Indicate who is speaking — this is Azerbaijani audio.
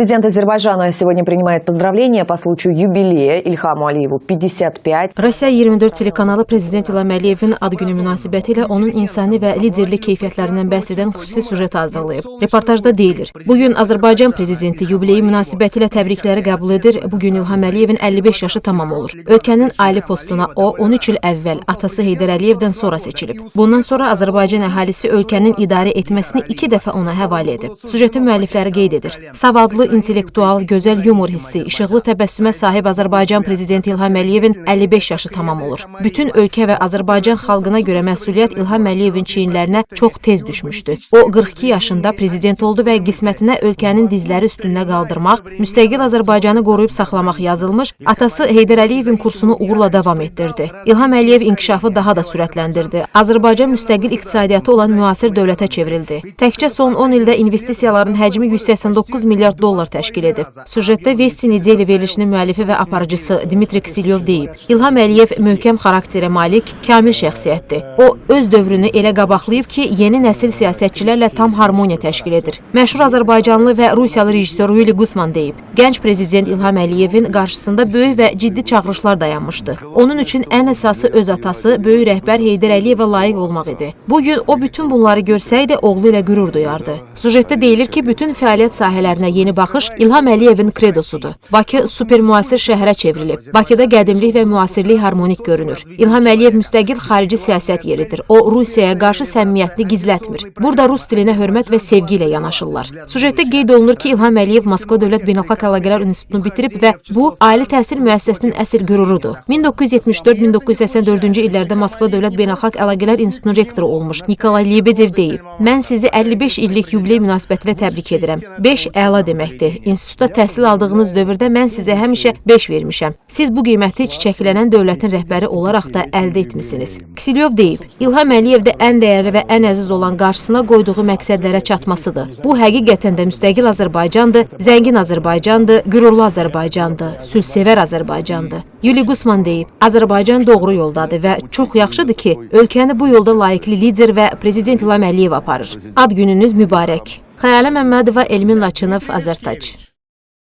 Speaker 1: Президент Азербайджана сегодня принимает поздравления по случаю юбилея Илхаму Алиеву 55.
Speaker 2: Rusiya 24 telekanalı Prezident İlham Əliyevin ad günü münasibətilə onun insani və liderlik keyfiyyətlərindən bəhs edən xüsusi süjet hazırlayıb. Reportajda deyilir, bugün Azərbaycan Prezidenti yubileyi münasibətilə təbrikləri qəbul edir. Bugün İlham Əliyevin 55 yaşı tamam olur. Ölkənin ali postuna o 13 il əvvəl atası Heydər Əliyevdən sonra seçilib. Bundan sonra Azərbaycan əhalisi ölkənin idarə etməsini 2 dəfə ona həvalə edib. Süjetin müəllifləri qeyd edir. Savadlı, intellektual, gözəl yumor hissi, işıqlı təbəssümə sahib Azərbaycan Prezidenti İlham Əliyevin 55 yaşı tamam olur. Bütün ölkə və Azərbaycan xalqına görə məsuliyyət İlham Əliyevin çiyinlərinə çox tez düşmüşdü. O 42 yaşında prezident oldu və qismətinə ölkənin dizləri üstünə qaldırmaq, müstəqil Azərbaycanı qoruyub saxlamaq yazılmış, atası Heydər Əliyevin kursunu uğurla davam etdirdi. İlham Əliyev inkişafı daha da sürətləndirdi. Azərbaycan müstəqil iqtisadiyyatı olan müasir dövlətə çevrildi. Təkcə son 10 ildə investisiyaların həcmi 189 milyard dollar təşkil edib. Süjetdə Vesti Nedeli verilişinin müəllifi və aparıcısı Dmitri Kisilyov deyib, İlham Əliyev möhkəm xarakterə malik, kamil şəxsiyyətdir. O, öz dövrünü elə qabaqlayıb ki, yeni nəsil siyasətçilərlə tam harmoniya təşkil edir. Məşhur Azərbaycanlı və Rusiyalı rejissor Yuli Gusman deyib, gənc prezident İlham Əliyevin qarşısında böyük və ciddi çağırışlar dayanmışdı. Onun üçün ən əsası öz atası, böyük rəhbər Heydər Əliyevə layiq olmaq idi. Bugün o bütün bunları görsəydi, oğlu ilə qürur duyardı. Süjetdə deyilir ki, bütün fəaliyyət sahələrinə yeni baxış İlham Əliyevin kredosudur. Bakı super müasir şəhərə çevrilib. Bakıda qədimlik və müasirlik harmonik görünür. İlham Əliyev müstəqil xarici siyasət yeridir. O, Rusiyaya qarşı səmimiyyətini gizlətmir. Burada rus dilinə hörmət və sevgi ilə yanaşırlar. Süjetdə qeyd olunur ki, İlham Əliyev Moskva Dövlət Beynəlxalq Əlaqələr İnstitutunu bitirib və bu, ali təhsil müəssisəsinin əsl qürurudur. 1974-1984-cü illərdə Moskva Dövlət Beynəlxalq Əlaqələr İnstitutunun rektoru olmuş Nikolay Lebedev deyib, mən sizi 55 illik yubiley münasibətilə təbrik edirəm. 5 əla deməkdir. İnstitutda təhsil aldığınız dövrdə mən sizə həmişə 5 vermişəm. Siz bu qiyməti çiçəklənən dövlətin rəhbəri olaraq da əldə etmisiniz. Kisilyov deyib, İlham Əliyev də ən dəyərli və ən əziz olan qarşısına qoyduğu məqsədlərə çatmasıdır. Bu, həqiqətən də müstəqil Azərbaycandır, zəngin Azərbaycandır, qürurlu Azərbaycandır, sülhsevər Azərbaycandır. Yuli Gusman deyib, Azərbaycan doğru yoldadır və çox yaxşıdır ki, ölkəni bu yolda layiqli lider və prezident İlham Əliyev aparır. Ad gününüz mübarək. Xəyalə Məmmədova, Elmin Laçınov, Azərtac.